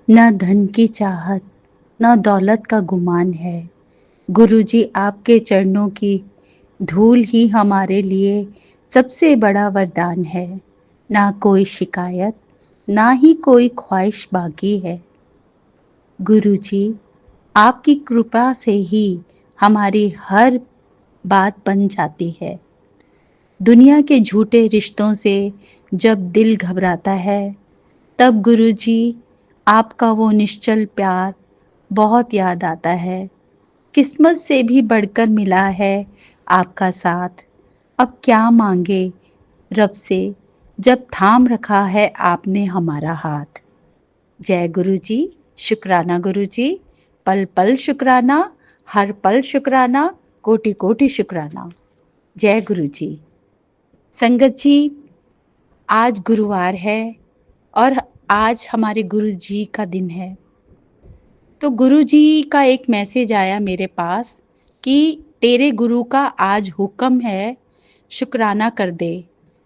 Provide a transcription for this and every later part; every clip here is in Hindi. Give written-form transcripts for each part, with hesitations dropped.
न धन की चाहत, न दौलत का गुमान है। गुरुजी आपके चरणों की धूल ही हमारे लिए सबसे बड़ा वरदान है। ना कोई शिकायत, ना ही कोई ख्वाहिश बाकी है। गुरुजी, आपकी कृपा से ही हमारी हर बात बन जाती है। दुनिया के झूठे रिश्तों से जब दिल घबराता है, तब गुरुजी आपका वो निश्चल प्यार बहुत याद आता है। किस्मत से भी बढ़कर मिला है आपका साथ। अब क्या मांगे रब से, जब थाम रखा है आपने हमारा हाथ। जय गुरुजी, शुक्राना गुरुजी, पल पल शुक्राना, हर पल शुक्राना, कोटि कोटि शुक्राना। जय गुरुजी। संगत जी, आज गुरुवार है और आज हमारे गुरुजी का दिन है। तो गुरुजी का एक मैसेज आया मेरे पास कि तेरे गुरु का आज हुक्म है, शुक्राना कर दे।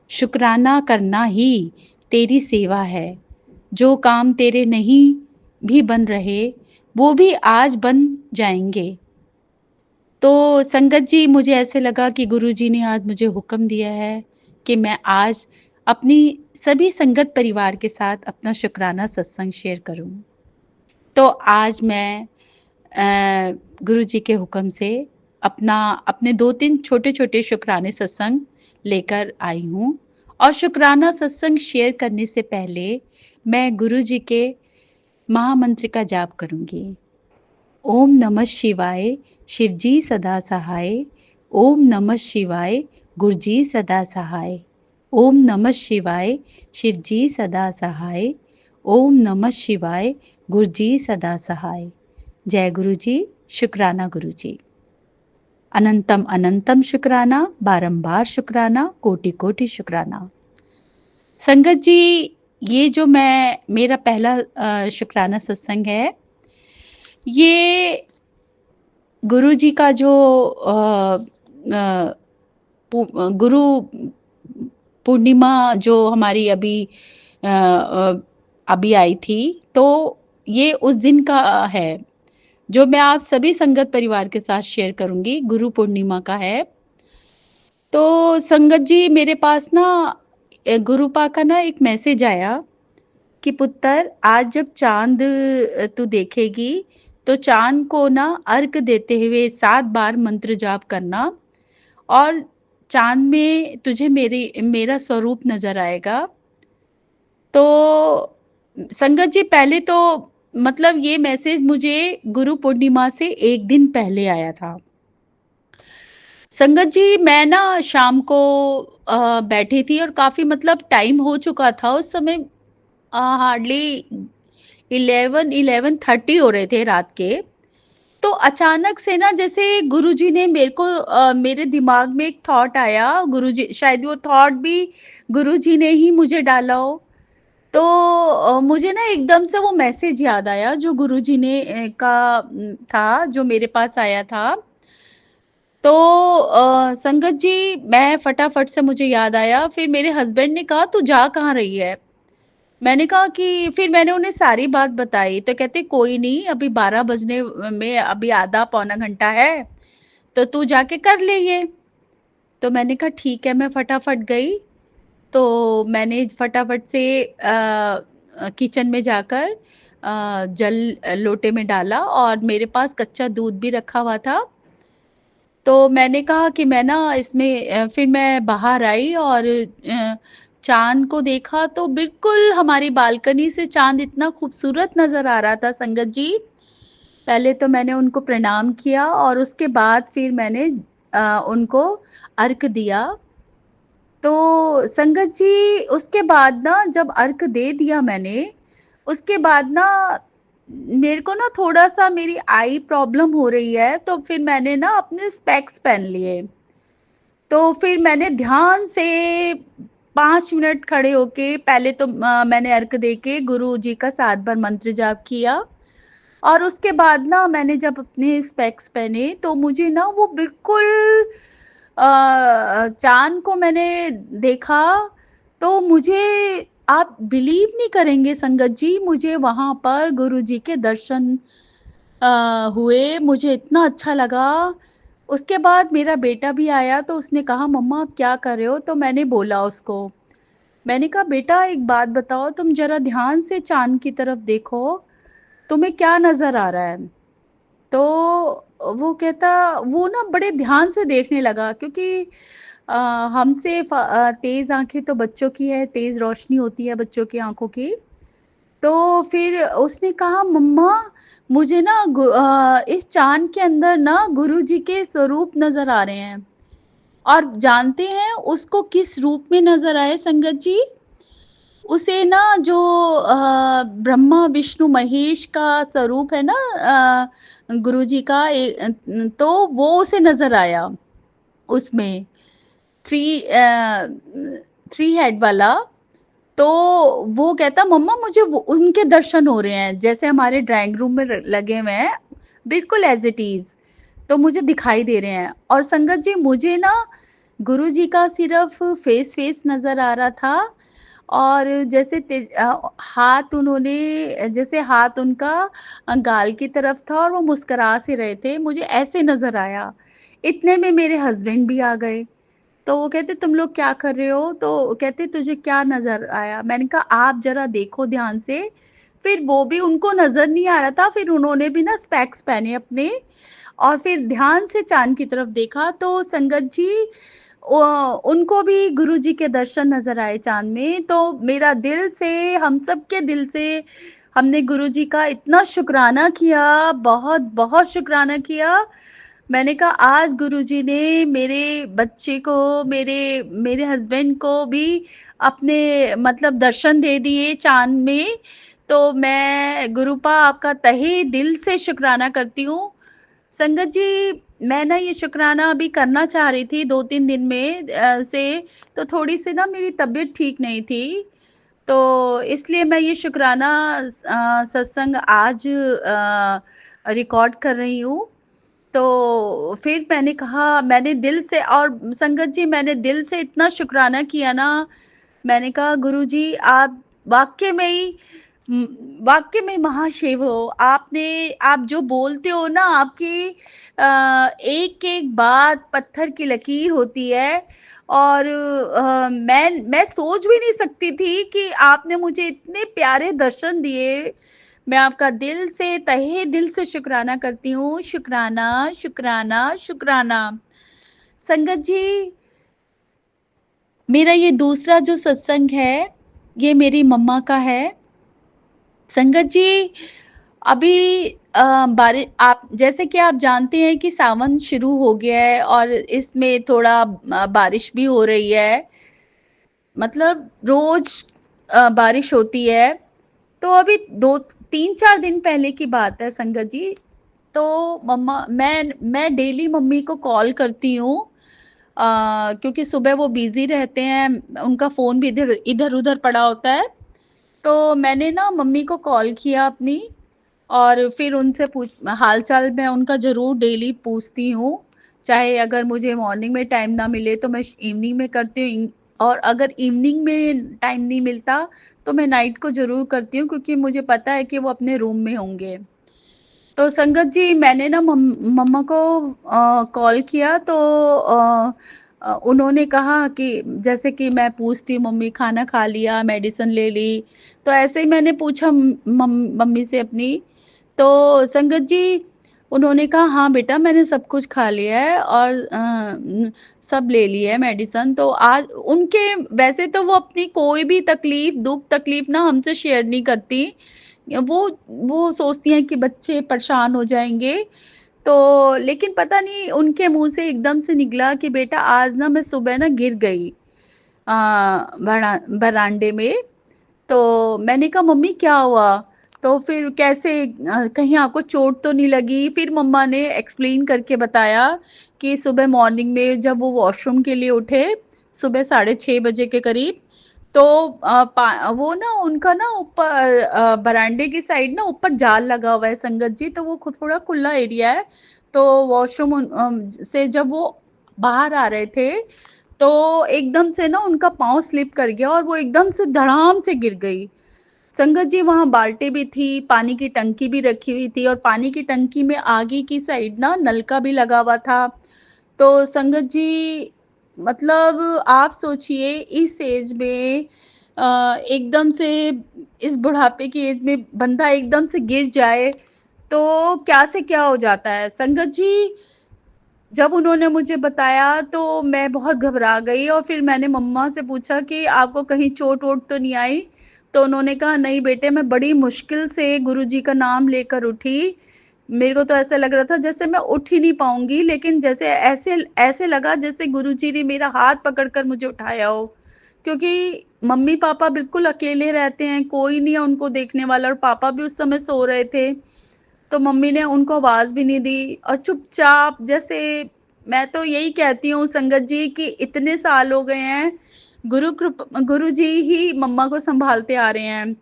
शुक्राना करना ही तेरी सेवा है। जो काम तेरे नहीं भी बन रहे, वो भी आज बन जाएंगे। तो संगत जी, मुझे ऐसे लगा कि गुरुजी ने आज मुझे हुक्म दिया है कि मैं आज अपनी सभी संगत परिवार के साथ अपना शुक्राना सत्संग शेयर करूं। तो आज मैं गुरुजी के हुक्म से अपने 2-3 छोटे-छोटे शुक्राने सत्संग लेकर आई हूँ। और शुक्राना सत्संग शेयर करने से पहले मैं गुरुजी के महामंत्र का जाप करूंगी। ओम नमः शिवाय, शिवजी सदा सहाय। ओम नमः शिवाय, गुरुजी सदा सहाय। ओम नमः शिवाय, शिवजी सदा सहाय। ओम नमः शिवाय, गुरुजी सदा सहाय। जय गुरुजी, शुक्राना गुरुजी। अनंतम अनंतम शुक्राना, बारंबार शुक्राना, कोटि कोटि शुक्राना। संगत जी, ये जो मेरा पहला शुक्राना सत्संग है, ये गुरुजी का जो गुरु पूर्णिमा जो हमारी अभी आई थी, तो ये उस दिन का है जो मैं आप सभी संगत परिवार के साथ शेयर करूंगी। गुरु पूर्णिमा का है। तो संगत जी, मेरे पास ना गुरुपा का ना एक मैसेज आया कि पुत्र, आज जब चांद तू देखेगी तो चांद को ना अर्घ देते हुए 7 बार मंत्र जाप करना और चांद में तुझे मेरा स्वरूप नजर आएगा। तो संगत जी, पहले तो मतलब ये मैसेज मुझे गुरु पूर्णिमा से एक दिन पहले आया था। संगत जी, मैं ना शाम को बैठी थी और काफी मतलब टाइम हो चुका था उस समय। हार्डली 11:30 हो रहे थे रात के। तो अचानक से ना जैसे गुरुजी ने मेरे दिमाग में एक थॉट आया। गुरुजी, शायद वो थॉट भी गुरुजी ने ही मुझे डाला हो। तो मुझे ना एकदम से वो मैसेज याद आया जो गुरुजी ने था, जो मेरे पास आया था। तो संगत जी, मैं फटाफट से मुझे याद आया। फिर मेरे हस्बैंड ने कहा, तू जा कहाँ रही है? मैंने कहा कि फिर मैंने उन्हें सारी बात बताई। तो कहते, कोई नहीं, अभी 12 बजने में अभी आधा पौना घंटा है, तो तू जाके कर ले ये। तो मैंने कहा ठीक है। मैं फटाफट गई। तो मैंने फटाफट से किचन में जाकर जल लोटे में डाला और मेरे पास कच्चा दूध भी रखा हुआ था। तो मैंने कहा कि मैं ना इसमें फिर मैं बाहर आई और चांद को देखा तो बिल्कुल हमारी बालकनी से चांद इतना खूबसूरत नजर आ रहा था। संगत जी, पहले तो मैंने उनको प्रणाम किया और उसके बाद फिर मैंने उनको अर्घ दिया। तो संगत जी, उसके बाद ना जब अर्घ दे दिया मैंने, उसके बाद ना मेरे को ना थोड़ा सा मेरी आई प्रॉब्लम हो रही है। तो फिर मैंने ना अपने स्पेक्स पहन लिए। तो फिर मैंने ध्यान से 5 मिनट खड़े होके पहले तो मैंने अर्घ दे के गुरु जी का 7 बार मंत्र जाप किया। और उसके बाद ना मैंने जब अपने स्पेक्स पहने तो मुझे ना वो बिल्कुल चांद को मैंने देखा। तो मुझे आप बिलीव नहीं करेंगे संगत जी, मुझे वहां पर गुरु जी के दर्शन हुए, मुझे इतना अच्छा लगा। उसके बाद मेरा बेटा भी आया तो उसने कहा मम्मा आप क्या कर रहे हो, तो मैंने बोला उसको, मैंने कहा बेटा एक बात बताओ, तुम जरा ध्यान से चांद की तरफ देखो, तुम्हें क्या नजर आ रहा है। तो वो कहता, वो ना बड़े ध्यान से देखने लगा, क्योंकि अ, हमसे तेज आंखें तो बच्चों की है, तेज रोशनी होती है बच्चों की आंखों की। तो फिर उसने कहा मम्मा मुझे ना इस चांद के अंदर ना गुरुजी के स्वरूप नजर आ रहे हैं। और जानते हैं उसको किस रूप में नजर आए संगत जी? उसे ना जो ब्रह्मा विष्णु महेश का स्वरूप है ना, गुरुजी का तो वो उसे नजर आया उसमें, थ्री थ्री हेड वाला। तो वो कहता मम्मा मुझे उनके दर्शन हो रहे हैं, जैसे हमारे ड्राइंग रूम में लगे हुए हैं, बिल्कुल एज इट इज, तो मुझे दिखाई दे रहे हैं। और संगत जी मुझे ना गुरु जी का सिर्फ फेस फेस नजर आ रहा था, और जैसे हाथ उन्होंने, जैसे हाथ उनका गाल की तरफ था और वो मुस्कुरा से रहे थे, मुझे ऐसे नजर आया। इतने में मेरे हस्बैंड भी आ गए। तो वो कहते तुम लोग क्या कर रहे हो, तो कहते तुझे क्या नजर आया। मैंने कहा आप जरा देखो ध्यान से। फिर वो भी, उनको नजर नहीं आ रहा था, फिर उन्होंने भी ना स्पेक्स पहने अपने, और फिर ध्यान से चांद की तरफ देखा। तो संगत जी उनको भी गुरु जी के दर्शन नजर आए चांद में। तो मेरा दिल से, हम सब के दिल से, हमने गुरु जी का इतना शुक्राना किया, बहुत बहुत शुक्राना किया। मैंने कहा आज गुरुजी ने मेरे बच्चे को, मेरे मेरे हस्बैंड को भी अपने मतलब दर्शन दे दिए चांद में। तो मैं गुरुपा आपका तहे दिल से शुक्राना करती हूँ। संगत जी मैं ना ये शुक्राना अभी करना चाह रही थी 2-3 दिन में से, तो थोड़ी सी ना मेरी तबीयत ठीक नहीं थी, तो इसलिए मैं ये शुक्राना सत्संग आज रिकॉर्ड कर रही हूँ। तो फिर मैंने कहा, मैंने दिल से, और संगत जी मैंने दिल से इतना शुक्राना किया ना, मैंने कहा गुरुजी आप वाकई में ही, वाकई में महाशिव हो। आपने, आप जो बोलते हो ना, आपकी एक एक बात पत्थर की लकीर होती है। और मैं सोच भी नहीं सकती थी कि आपने मुझे इतने प्यारे दर्शन दिए। मैं आपका दिल से, तहे दिल से शुक्राना करती हूँ। शुक्राना, शुक्राना, शुक्राना। संगत जी मेरा ये दूसरा जो सत्संग है, ये मेरी मम्मा का है। संगत जी अभी बारिश, आप जैसे कि आप जानते हैं कि सावन शुरू हो गया है, और इसमें थोड़ा बारिश भी हो रही है, मतलब रोज बारिश होती है। तो अभी 2-3-4 दिन पहले की बात है संगत जी। तो मम्मा, मैं डेली मम्मी को कॉल करती हूँ, क्योंकि सुबह वो बिजी रहते हैं, उनका फोन भी इधर इधर उधर पड़ा होता है। तो मैंने ना मम्मी को कॉल किया अपनी, और फिर उनसे पूछ, हाल चाल मैं उनका जरूर डेली पूछती हूँ। चाहे अगर मुझे मॉर्निंग में टाइम ना मिले तो मैं इवनिंग में करती हूँ, और अगर इवनिंग में टाइम नहीं मिलता तो मैं नाइट को जरूर करती हूँ, क्योंकि मुझे पता है कि वो अपने रूम में होंगे। तो संगत जी मैंने ना मम्मा को कॉल किया, तो उन्होंने कहा कि, जैसे कि मैं पूछती मम्मी खाना खा लिया, मेडिसिन ले ली, तो ऐसे ही मैंने पूछा मम्मी से अपनी। तो संगत जी उन्होंने कहा हाँ बेटा मैंने सब कुछ खा लिया है, और सब ले लिया है मेडिसिन। तो आज उनके, वैसे तो वो अपनी कोई भी तकलीफ, दुख तकलीफ ना हमसे शेयर नहीं करती। वो वो सोचती हैं कि बच्चे परेशान हो जाएंगे। तो लेकिन पता नहीं उनके मुंह से एकदम से निकला कि बेटा आज ना मैं सुबह ना गिर गई बरामदे में। तो मैंने कहा मम्मी क्या हुआ, तो फिर कैसे, कहीं आपको चोट तो नहीं लगी? फिर मम्मा ने एक्सप्लेन करके बताया कि सुबह मॉर्निंग में जब वो वॉशरूम के लिए उठे, सुबह 6:30 बजे के करीब, तो वो ना उनका ना ऊपर बरामदे की साइड ना ऊपर जाल लगा हुआ है संगत जी, तो वो थोड़ा खुला एरिया है। तो वॉशरूम से जब वो बाहर आ रहे थे, तो एकदम से ना उनका पाँव स्लिप कर गया और वो एकदम से धड़ाम से गिर गई। संगत जी वहाँ बाल्टी भी थी, पानी की टंकी भी रखी हुई थी और पानी की टंकी में आगे की साइड ना नलका भी लगा हुआ था। तो संगत जी मतलब आप सोचिए इस एज में एकदम से इस बुढ़ापे की एज में बंदा एकदम से गिर जाए तो क्या से क्या हो जाता है। संगत जी जब उन्होंने मुझे बताया तो मैं बहुत घबरा गई और फिर मैंने मम्मा से पूछा कि आपको कहीं चोट-वोट तो नहीं आई? तो उन्होंने कहा नहीं बेटे मैं बड़ी मुश्किल से गुरुजी का नाम लेकर उठी। मेरे को तो ऐसा लग रहा था जैसे मैं उठ ही नहीं पाऊँगी लेकिन जैसे ऐसे ऐसे लगा जैसे गुरुजी ने मेरा हाथ पकड़कर मुझे उठाया हो। क्योंकि मम्मी-पापा बिल्कुल अकेले रहते हैं, कोई नहीं है उनको देखने वाला और पापा भी उस समय सो रहे थे। तो मम्मी ने उनको आवाज़ भी नहीं दी और चुपचाप जैसे मैं तो यही कहती हूँ संगत जी कि इतने साल हो गए हैं, गुरुजी ही मम्मा को सँभालते आ रहे हैं।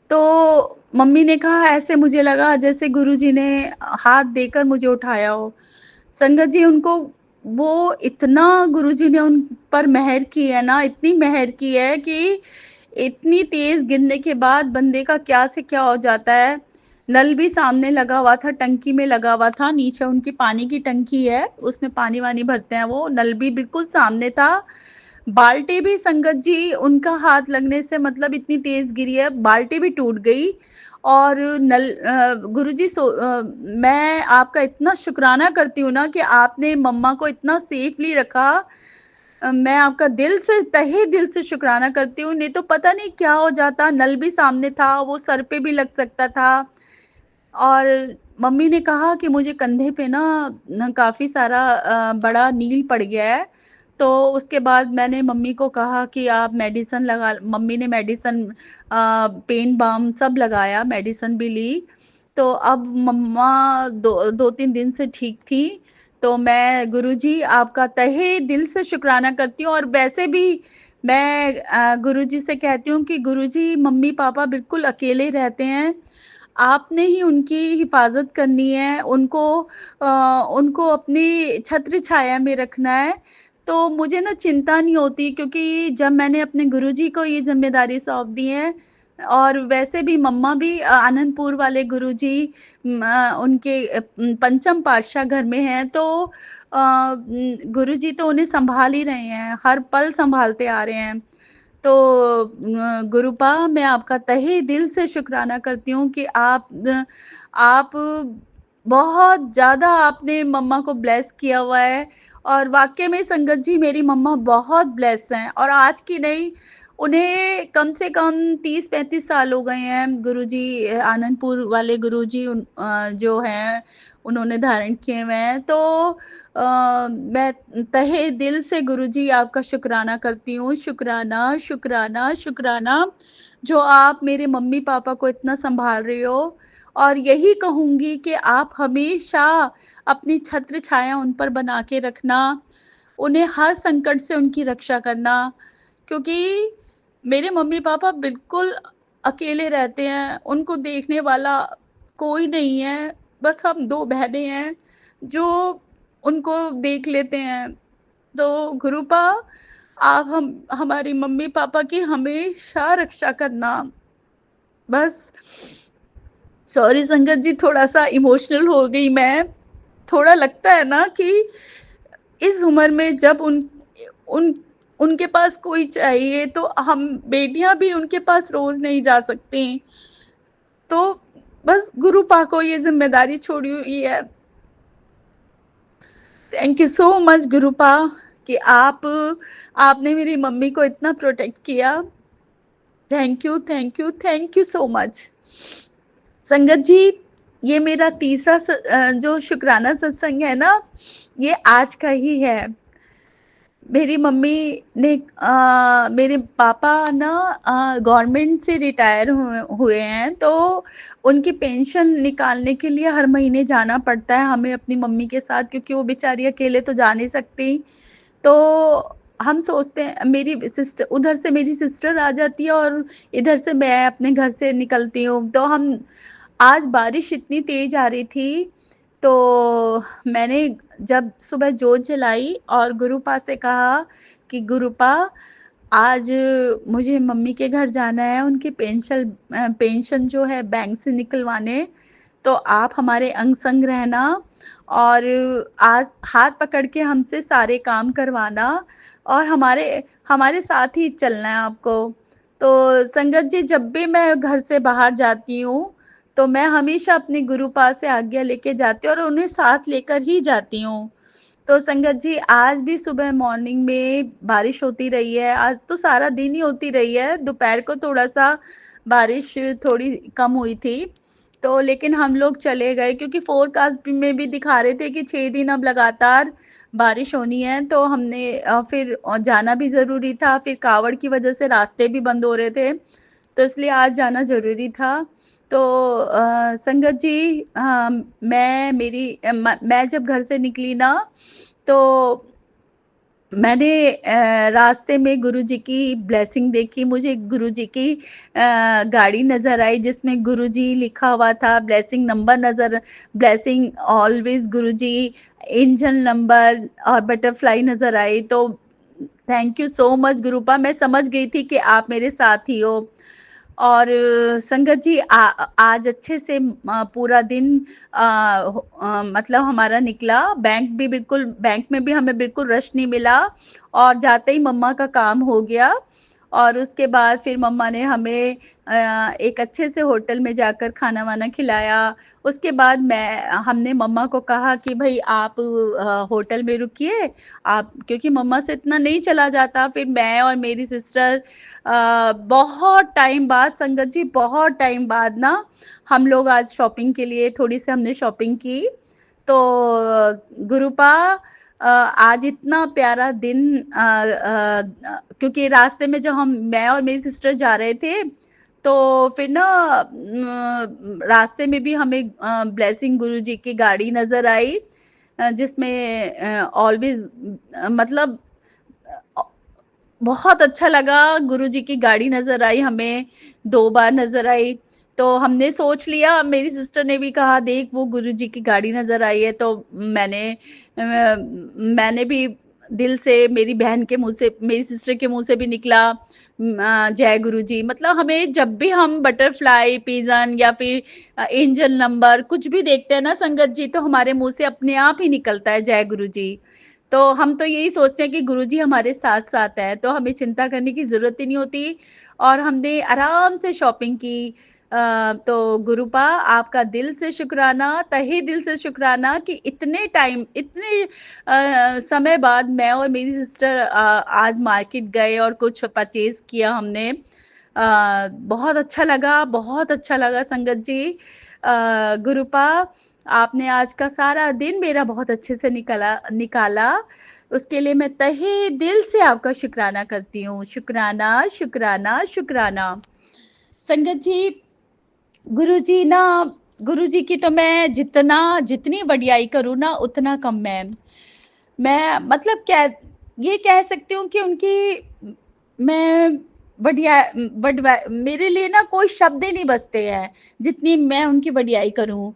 तो मम्मी ने कहा ऐसे मुझे लगा जैसे गुरुजी ने हाथ देकर मुझे उठाया हो। संगत जी उनको वो इतना गुरुजी ने उन पर मेहर की है ना, इतनी मेहर की है कि इतनी तेज़ गिरने के बाद बंदे का क्या से क्या हो जाता है। नल भी सामने लगा हुआ था, टंकी में लगा हुआ था, नीचे उनकी पानी की टंकी है, उसमें पानी-वानी भरते हैं वो, नल भी बिल्कुल सामने था। बाल्टी भी संगत जी उनका हाथ लगने से मतलब इतनी तेज़ गिरी है, बाल्टी भी टूट गई और गुरुजी मैं आपका इतना शुक्राना करती हूँ ना कि आपने मम्मा को इतना सेफली रखा। मैं आपका दिल से तहे दिल से शुक्राना करती हूँ, नहीं तो पता नहीं क्या हो जाता, नल भी सामने था, वो सर पे भी लग सकता था। और मम्मी ने कहा कि मुझे कंधे पे ना काफ़ी सारा बड़ा नील पड़ गया है। तो उसके बाद मैंने मम्मी को कहा कि आप मेडिसिन लगा मम्मी ने मेडिसिन पेन बाम सब लगाया, मेडिसिन भी ली। तो अब मम्मा 2-3 दिन से ठीक थी। तो मैं गुरुजी आपका तहे दिल से शुक्राना करती हूँ और वैसे भी मैं गुरुजी से कहती हूँ कि गुरुजी मम्मी-पापा बिल्कुल अकेले रहते हैं। आपने ही उनकी हिफ़ाज़त करनी है, उनको अपनी छत्र छाया में रखना है, तो मुझे ना चिंता नहीं होती क्योंकि जब मैंने अपने गुरुजी को ये ज़िम्मेदारी सौंप दी है और वैसे भी मम्मा भी आनंदपुर वाले गुरुजी उनके पंचम पातशाह घर में हैं, तो गुरुजी तो उन्हें सँभाल ही रहे हैं, हर पल सँभालते आ रहे हैं। तो गुरुपा मैं आपका तहे दिल से शुक्राना करती हूँ कि आप बहुत ज़्यादा आपने मम्मा को ब्लेस किया हुआ है और वाक़ई में संगत जी मेरी मम्मा बहुत ब्लेस हैं और आज की नहीं, उन्हें कम से कम 30-35 साल हो गए हैं गुरुजी आनंदपुर वाले गुरुजी जो हैं, उन्होंने धारण किए हुए हैं। तो मैं तहे दिल से गुरुजी आपका शुक्राना करती हूँ, शुक्राना, शुक्राना, शुक्राना, जो आप मेरे मम्मी-पापा को इतना सँभाल रहे हो और यही कहूँगी कि आप हमेशा अपनी छत्र छाया उन पर बना के रखना, उन्हें हर संकट से उनकी रक्षा करना, क्योंकि मेरे मम्मी-पापा बिल्कुल अकेले रहते हैं, उनको देखने वाला कोई नहीं है, बस हम 2 बहनें हैं, जो उनको देख लेते हैं। तो गुरुपा आप हम हमारी मम्मी-पापा की हमेशा रक्षा करना। बस सॉरी संगत जी थोड़ा-सा इमोशनल हो गई मैं। थोड़ा लगता है ना कि इस उम्र में जब उन उनके पास कोई चाहिए तो हम बेटियाँ भी उनके पास रोज़ नहीं जा सकती। तो बस गुरुपा को ये ज़िम्मेदारी छोड़ी हुई है। थैंक यू सो मच गुरुपा कि आपने मेरी मम्मी को इतना प्रोटेक्ट किया। Thank you, thank you, thank you so much. संगत जी, ये मेरा तीसरा जो शुक्राना सत्संग है ना, ये आज का ही है। मेरी मम्मी ने मेरे पापा ना गवर्नमेंट से रिटायर हुए हैं, तो उनकी पेंशन निकालने के लिए हर महीने जाना पड़ता है हमें अपनी मम्मी के साथ क्योंकि वो बेचारी अकेले तो जा नहीं सकती। तो हम सोचते हैं मेरी सिस्टर उधर से मेरी सिस्टर आ जाती है और इधर से मैं अपने घर से निकलती हूँ। तो हम आज बारिश इतनी तेज़ आ रही थी तो मैंने जब सुबह जोत जलाई और गुरुपा से कहा कि गुरुपा, आज मुझे मम्मी के घर जाना है, उनकी पेंशन जो है बैंक से निकलवाने, तो आप हमारे अंग संग रहना और आज हाथ पकड़ के हमसे सारे काम करवाना और हमारे हमारे साथ ही चलना है आपको। तो संगत जी, जब भी मैं घर से बाहर जाती हूँ, तो मैं हमेशा अपने गुरु पास से आज्ञा लेके जाती हूँ और उन्हें साथ लेकर ही जाती हूँ। तो संगत जी, आज भी सुबह मॉर्निंग में बारिश होती रही है, आज तो सारा दिन ही होती रही है, दोपहर को थोड़ा-सा बारिश थोड़ी कम हुई थी, तो लेकिन हम लोग चले गए क्योंकि फ़ोरकास्ट में भी दिखा रहे थे कि 6 दिन अब लगातार बारिश होनी है, तो हमने फिर जाना भी ज़रूरी था, फिर कावड़ की वजह से रास्ते भी बंद हो रहे थे, तो इसलिए आज जाना ज़रूरी था। तो संगत जी, मैं जब घर से निकली ना, तो मैंने रास्ते में गुरुजी की ब्लेसिंग देखी, मुझे गुरुजी की गाड़ी नज़र आई जिसमें गुरुजी लिखा हुआ था, ब्लेसिंग ऑलवेज़ गुरुजी, एंजल नंबर और बटरफ्लाई नज़र आई। तो थैंक यू सो मच गुरुपा, मैं समझ गई थी कि आप मेरे साथ ही हो। और संगत जी, आज अच्छे से पूरा दिन मतलब हमारा निकला, बैंक में भी हमें बिल्कुल रश नहीं मिला और जाते ही मम्मा का काम हो गया और उसके बाद फिर मम्मा ने हमें एक अच्छे से होटल में जाकर खाना वाना खिलाया। उसके बाद हमने मम्मा को कहा कि भाई आप होटल में रुकिए, आप, क्योंकि मम्मा से इतना नहीं चला जाता। फिर मैं और मेरी सिस्टर बहुत टाइम बाद, संगत जी बहुत टाइम बाद ना, हम लोग आज शॉपिंग के लिए थोड़ी सी हमने शॉपिंग की। तो गुरुपा, आज इतना प्यारा दिन, क्योंकि रास्ते में जब मैं और मेरी सिस्टर जा रहे थे, तो फिर ना रास्ते में भी हमें ब्लेसिंग गुरुजी की गाड़ी नजर आई, जिसमें ऑलवेज, मतलब अ, बहुत अच्छा लगा। गुरुजी की गाड़ी नजर आई हमें, 2 बार नजर आई। तो हमने सोच लिया, मेरी सिस्टर ने भी कहा देख वो गुरुजी की गाड़ी नजर आई है, तो मैंने भी दिल से, मेरी बहन के मुंह से, मेरी सिस्टर के मुंह से भी निकला जय गुरुजी। मतलब हमें जब भी हम बटरफ्लाई, पिजन या फिर एंजल नंबर कुछ भी देखते हैं ना संगत जी, तो हमारे मुंह से अपने आप ही निकलता है जय गुरुजी। तो हम तो यही सोचते हैं कि गुरुजी हमारे साथ साथ है, तो हमें चिंता करने की जरूरत ही नहीं होती और हमने आराम से शॉपिंग की। तो गुरुपा, आपका दिल से शुक्राना, तहे दिल से शुक्राना कि इतने समय बाद मैं और मेरी सिस्टर आज मार्केट गए और कुछ परचेज किया हमने। बहुत अच्छा लगा, बहुत अच्छा लगा संगत जी। गुरुपा, आपने आज का सारा दिन मेरा बहुत अच्छे से निकाला निकाला, उसके लिए मैं तहे दिल से आपका शुक्राना करती हूँ। शुक्राना, शुक्राना, शुक्राना। संगत जी, गुरुजी ना, गुरुजी की तो मैं जितनी वडियाई करूँ ना उतना कम है। मैं मतलब क्या ये कह सकती हूँ कि उनकी, मैं बढ़िया बढ़वा मेरे लिए ना कोई शब्द ही नहीं बचते हैं, जितनी मैं उनकी वडियाई करूँ।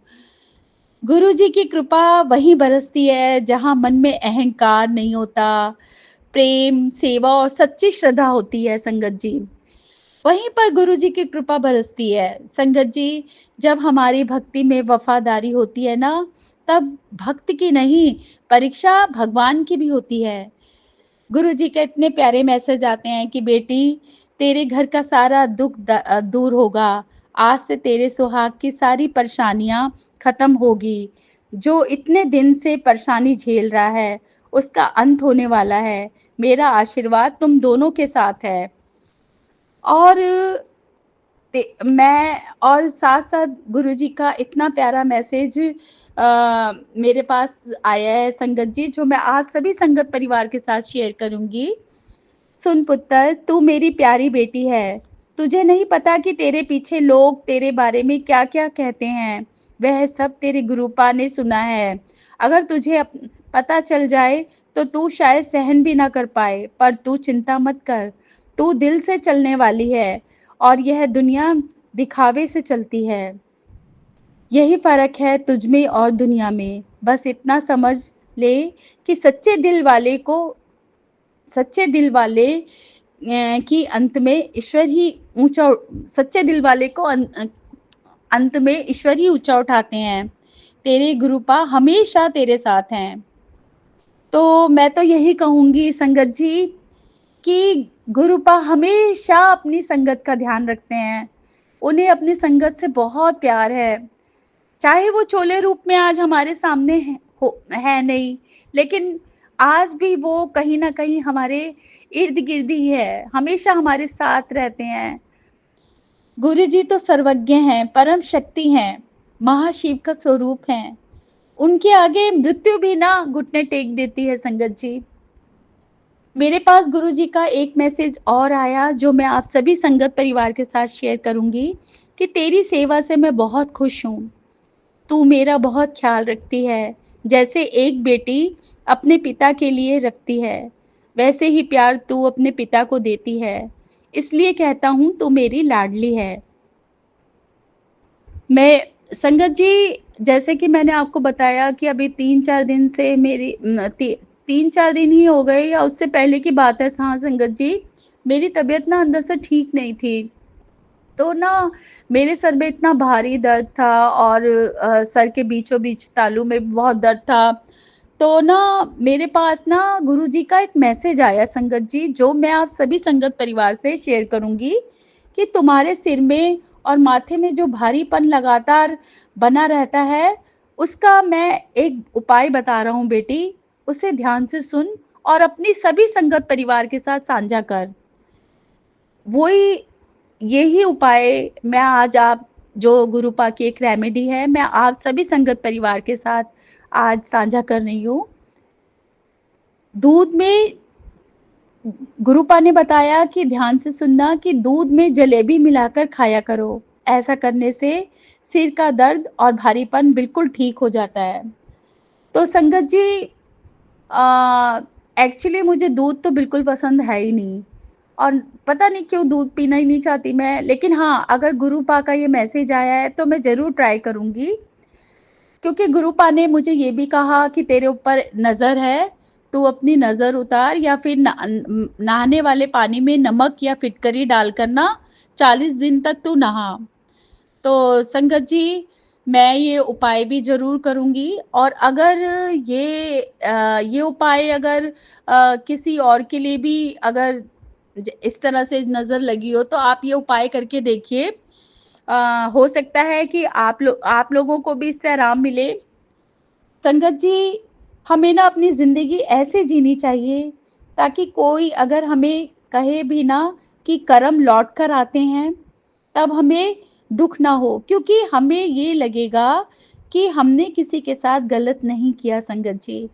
गुरु जी की कृपा वहीं बरसती है जहां मन में अहंकार नहीं होता, प्रेम, सेवा और सच्ची श्रद्धा होती है संगत जी। वहीं पर गुरु जी की कृपा बरसती है संगत जी। जब हमारी भक्ति में वफादारी होती है ना, तब भक्त की नहीं, परीक्षा भगवान की भी होती है। गुरु जी के इतने प्यारे मैसेज आते हैं कि बेटी, तेरे घर का सारा दुख दूर होगा, आज से तेरे सुहाग की सारी परेशानियां खत्म होगी। जो इतने दिन से परेशानी झेल रहा है, उसका अंत होने वाला है। मेरा आशीर्वाद तुम दोनों के साथ है। और मैं और साथ साथ गुरुजी का इतना प्यारा मैसेज मेरे पास आया है संगत जी, जो मैं आज सभी संगत परिवार के साथ शेयर करूंगी। सुन पुत्र, तू मेरी प्यारी बेटी है। तुझे नहीं पता कि तेरे पीछे लोग तेरे बारे में क्या क्या कहते हैं। वह सब तेरे गुरुपा ने सुना है। अगर तुझे पता चल जाए तो तू शायद सहन भी ना कर पाए, पर तू चिंता मत कर। तू दिल से चलने वाली है और यह दुनिया दिखावे से चलती है। यही फ़र्क है तुझ में और दुनिया में। बस इतना समझ ले कि सच्चे दिल वाले की अंत में ईश्वर ही ऊंचा सच्चे दिल वाले को अंत में ईश्वर ही ऊंचा उठाते हैं। तेरे गुरुपा हमेशा तेरे साथ हैं। तो मैं तो यही कहूंगी संगत जी कि गुरुपा हमेशा अपनी संगत का ध्यान रखते हैं। उन्हें अपनी संगत से बहुत प्यार है। चाहे वो चोले रूप में आज हमारे सामने है नहीं, लेकिन आज भी वो कहीं ना कहीं हमारे इर्द गिर्द ही है, हमेशा हमारे साथ रहते हैं। गुरु जी तो सर्वज्ञ हैं, परम शक्ति हैं, महाशिव का स्वरूप हैं। उनके आगे मृत्यु भी ना घुटने टेक देती है संगत जी। मेरे पास गुरु जी का एक मैसेज और आया जो मैं आप सभी संगत परिवार के साथ शेयर करूंगी कि तेरी सेवा से मैं बहुत खुश हूँ। तू मेरा बहुत ख्याल रखती है। जैसे एक बेटी अपने पिता के लिए रखती है, वैसे ही प्यार तू अपने पिता को देती है। इसलिए कहता हूँ तू मेरी लाडली है। मैं संगत जी, जैसे कि मैंने आपको बताया कि अभी 3-4 दिन से 3-4 दिन ही हो गए या उससे पहले की बात है। हाँ संगत जी, मेरी तबीयत ना अंदर से ठीक नहीं थी। तो ना मेरे सर में इतना भारी दर्द था और सर के बीचों बीच तालू में बहुत दर्द था। तो ना मेरे पास ना गुरुजी का एक मैसेज आया संगत जी, जो मैं आप सभी संगत परिवार से शेयर करूंगी कि तुम्हारे सिर में और माथे में जो भारीपन लगातार बना रहता है, उसका मैं एक उपाय बता रहा हूँ बेटी। उसे ध्यान से सुन और अपनी सभी संगत परिवार के साथ साझा कर। वही यही उपाय मैं आज आप जो गुरुपा की एक रेमेडी है, मैं आप सभी संगत परिवार के साथ आज साझा कर रही हूँ। दूध में गुरुपा ने बताया कि ध्यान से सुनना कि दूध में जलेबी मिलाकर खाया करो। ऐसा करने से सिर का दर्द और भारीपन बिल्कुल ठीक हो जाता है। तो संगत जी, एक्चुअली मुझे दूध तो बिल्कुल पसंद है ही नहीं और पता नहीं क्यों दूध पीना ही नहीं चाहती मैं। लेकिन हाँ, अगर गुरुपा का ये मैसेज आया है तो मैं जरूर ट्राई करूंगी, क्योंकि गुरुपा ने मुझे ये भी कहा कि तेरे ऊपर नजर है, तू अपनी नजर उतार या फिर नहाने वाले पानी में नमक या फिटकरी डालकर ना 40 दिन तक तू नहा। तो संगत जी, मैं ये उपाय भी जरूर करूंगी। और अगर ये उपाय अगर किसी और के लिए भी अगर इस तरह से नजर लगी हो तो आप ये उपाय करके देखिए। हो सकता है कि आप लोगों को भी इससे आराम मिले। संगत जी, हमें ना अपनी जिंदगी ऐसे जीनी चाहिए ताकि कोई अगर हमें कहे भी ना कि कर्म लौट कर आते हैं, तब हमें दुख ना हो, क्योंकि हमें ये लगेगा कि हमने किसी के साथ गलत नहीं किया। संगत जी,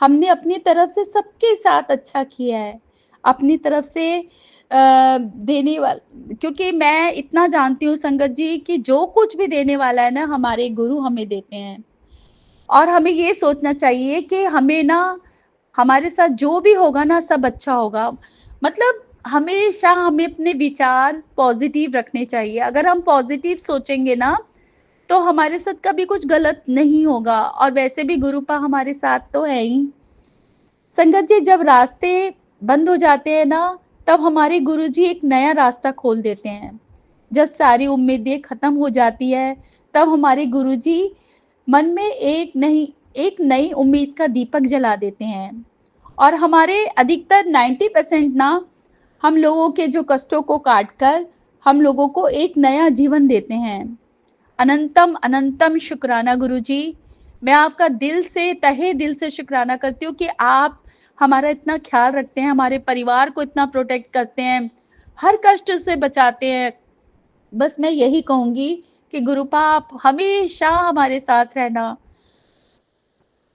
हमने अपनी तरफ से सबके साथ अच्छा किया है, अपनी तरफ से देने वाला, क्योंकि मैं इतना जानती हूँ संगत जी कि जो कुछ भी देने वाला है ना, हमारे गुरु हमें देते हैं। और हमें ये सोचना चाहिए कि हमें ना हमारे साथ जो भी होगा ना सब अच्छा होगा। मतलब हमेशा हमें अपने विचार पॉजिटिव रखने चाहिए। अगर हम पॉजिटिव सोचेंगे ना तो हमारे साथ कभी कुछ गलत नहीं होगा। और वैसे भी गुरुपा हमारे साथ तो है ही। संगत जी, जब रास्ते बंद हो जाते हैं ना, तब हमारे गुरुजी एक नया रास्ता खोल देते हैं। जब सारी उम्मीदें खत्म हो जाती है, तब हमारे गुरुजी मन में एक नई उम्मीद का दीपक जला देते हैं। और हमारे अधिकतर 90% ना हम लोगों के जो कष्टों को काट कर हम लोगों को एक नया जीवन देते हैं। अनंतम अनंतम शुक्राना गुरुजी। मैं आपका दिल से, तहे दिल से शुक्राना करती हूँ कि आप हमारा इतना ख्याल रखते हैं, हमारे परिवार को इतना प्रोटेक्ट करते हैं, हर कष्ट से बचाते हैं। बस मैं यही कहूंगी कि गुरुपा आप हमेशा हमारे साथ रहना।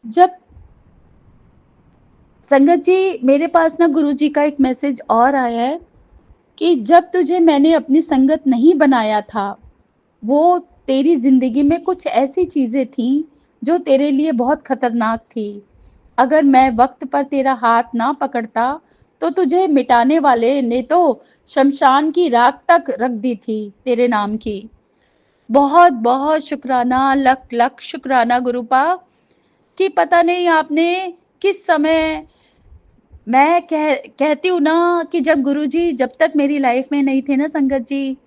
जब संगत जी, मेरे पास ना गुरुजी का एक मैसेज और आया है कि जब तुझे मैंने अपनी संगत नहीं बनाया था, वो तेरी जिंदगी में कुछ ऐसी चीजें थी जो तेरे लिए बहुत खतरनाक थी। अगर मैं वक्त पर तेरा हाथ ना पकड़ता तो तुझे मिटाने वाले ने तो शमशान की राख तक रख दी थी तेरे नाम की। बहुत बहुत शुक्राना, लख लख शुक्राना गुरुपा, कि पता नहीं आपने किस समय, मैं कहती हूँ ना कि जब गुरुजी जब तक मेरी लाइफ में नहीं थे ना संगत जी,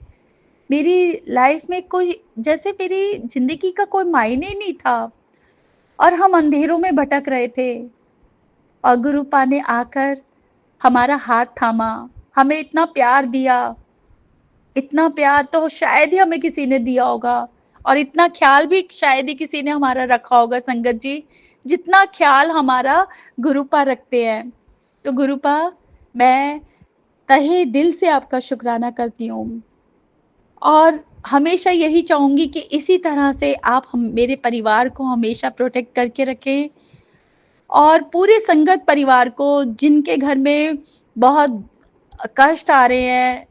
मेरी लाइफ में कोई, जैसे मेरी जिंदगी का कोई मायने नहीं था और हम अंधेरों में भटक रहे थे, और गुरुपा ने आकर हमारा हाथ थामा, हमें इतना प्यार दिया। इतना प्यार तो शायद ही हमें किसी ने दिया होगा, और इतना ख्याल भी शायद ही किसी ने हमारा रखा होगा संगत जी, जितना ख्याल हमारा गुरुपा रखते हैं। तो गुरुपा, मैं तहे दिल से आपका शुक्राना करती हूँ, और हमेशा यही चाहूंगी कि इसी तरह से आप मेरे परिवार को हमेशा प्रोटेक्ट करके रखें, और पूरे संगत परिवार को जिनके घर में बहुत कष्ट आ रहे हैं,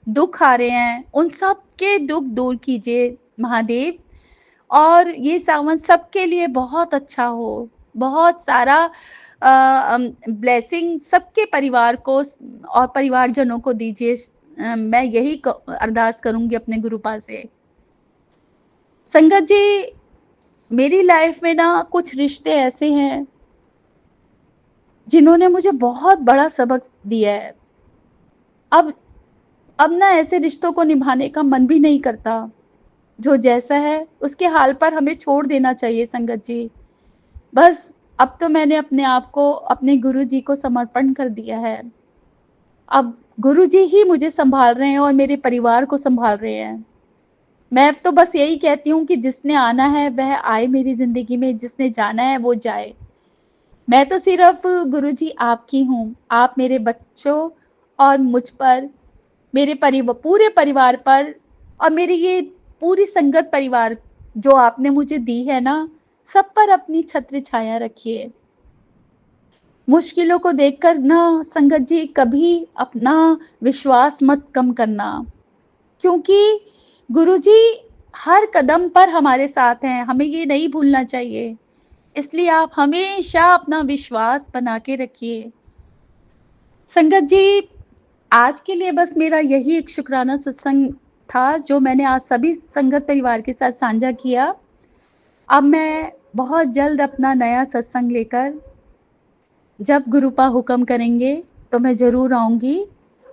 दुख आ रहे हैं, उन सब के दुख दूर कीजिए महादेव, और ये सावन सबके लिए बहुत अच्छा हो, बहुत सारा ब्लेसिंग सबके परिवार को और परिवारजनों को दीजिए। मैं यही अरदास करूंगी अपने गुरुपा से। संगत जी, मेरी लाइफ में ना कुछ रिश्ते ऐसे हैं जिन्होंने मुझे बहुत बड़ा सबक दिया है। अब अब ना ऐसे रिश्तों को निभाने का मन भी नहीं करता। जो जैसा है उसके हाल पर हमें छोड़ देना चाहिए संगत जी। बस अब तो मैंने अपने आप को अपने गुरुजी को समर्पण कर दिया है। अब गुरुजी ही मुझे संभाल रहे हैं और मेरे परिवार को संभाल रहे हैं। मैं तो बस यही कहती हूँ कि जिसने आना है वह आए मेरी जिंदगी में, जिसने जाना है वो जाए। मैं तो सिर्फ गुरुजी आपकी हूँ। आप मेरे बच्चों और मुझ पर, मेरे पूरे परिवार पर, और मेरी ये पूरी संगत परिवार जो आपने मुझे दी है ना, सब पर अपनी छत्र छाया रखिए। मुश्किलों को देखकर ना संगत जी कभी अपना विश्वास मत कम करना, क्योंकि गुरुजी हर कदम पर हमारे साथ हैं, हमें ये नहीं भूलना चाहिए। इसलिए आप हमेशा अपना विश्वास बना के रखिए। संगत जी, आज के लिए बस मेरा यही एक शुक्राना सत्संग था जो मैंने आज सभी संगत परिवार के साथ साझा किया। अब मैं बहुत जल्द अपना नया सत्संग लेकर, जब गुरुपा हुक्म करेंगे तो मैं जरूर आऊंगी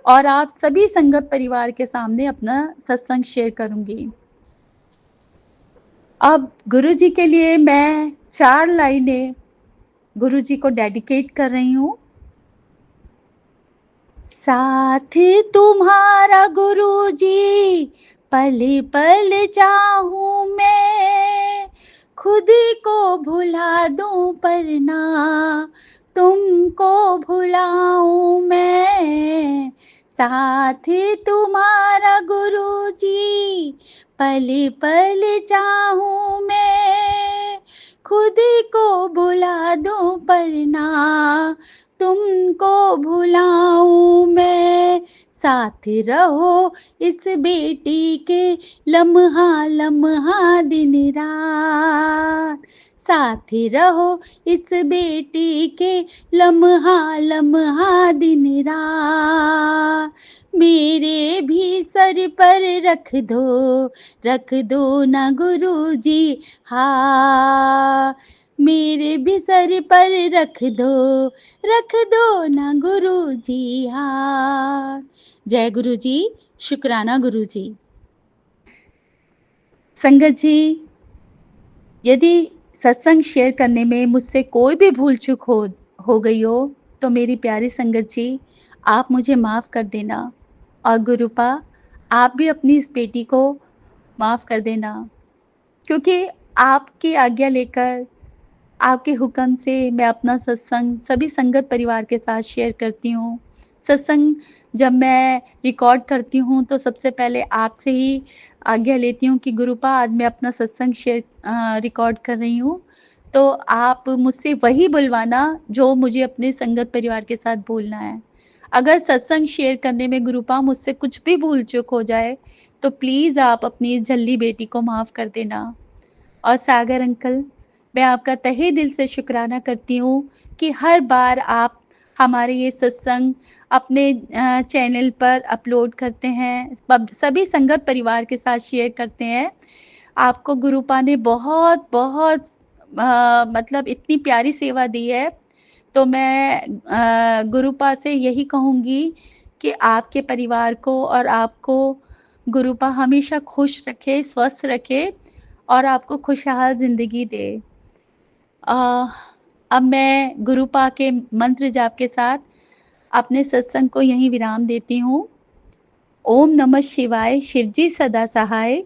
और आप सभी संगत परिवार के सामने अपना सत्संग शेयर करूंगी। अब गुरुजी के लिए मैं 4 लाइनें गुरुजी को डेडिकेट कर रही हूँ। साथ तुम्हारा गुरुजी पल पल चाहूं मैं, खुद को भुला दूं पर ना तुमको भुलाऊं मैं। साथ तुम्हारा गुरुजी पल पल चाहूं मैं, खुद को भुला दूं पर ना तुमको भुलाऊं मैं। साथ रहो इस बेटी के लम्हा लम्हा दिन रात, साथ रहो इस बेटी के लम्हा लम्हा दिन रात। मेरे भी सर पर रख दो ना गुरुजी हाथ, मेरे भी सर पर रख दो ना गुरुजी हाथ। जय गुरुजी, शुक्राना गुरुजी। संगत जी, यदि सत्संग शेयर करने में मुझसे कोई भी भूल चूक हो गई हो तो मेरी प्यारी संगत जी, आप मुझे माफ कर देना, और गुरुपा आप भी अपनी इस बेटी को माफ कर देना, क्योंकि आपकी आज्ञा लेकर, आपके हुक्म से मैं अपना सत्संग सभी संगत परिवार के साथ शेयर करती हूँ। सत्संग जब मैं रिकॉर्ड करती हूँ तो सबसे पहले आपसे ही आज्ञा लेती हूँ कि गुरुपा आज मैं अपना सत्संग रिकॉर्ड कर रही हूँ, तो आप मुझसे वही बुलवाना जो मुझे अपने संगत परिवार के साथ बोलना है। अगर सत्संग शेयर करने में गुरुपा मुझसे कुछ भी भूल चूक हो जाए तो प्लीज आप अपनी झल्ली बेटी को माफ कर देना। और सागर अंकल, मैं आपका तहे दिल से शुक्राना करती हूँ कि हर बार आप हमारे ये सत्संग अपने चैनल पर अपलोड करते हैं, सभी संगत परिवार के साथ शेयर करते हैं। आपको गुरुपा ने बहुत-बहुत मतलब इतनी प्यारी सेवा दी है, तो मैं गुरुपा से यही कहूँगी कि आपके परिवार को और आपको गुरुपा हमेशा खुश रखे, स्वस्थ रखे और आपको खुशहाल ज़िंदगी दे। अ, अब मैं गुरुपा के मंत्र जाप के साथ अपने सत्संग को यहीं विराम देती हूँ। ओम नमः शिवाय शिवजी सदा सहाय।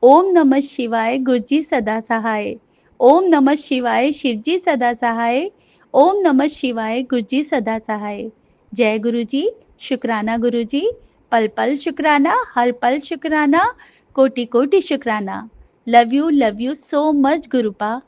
ओम नमः शिवाय गुरुजी सदा सहाय। ओम नमः शिवाय शिवजी सदा सहाय। ओम नमः शिवाय गुरुजी सदा सहाय। जय गुरुजी, शुक्राना गुरुजी, पल पल शुक्राना, हर पल शुक्राना, कोटि कोटि शुक्राना। Love you so much गुरुपा।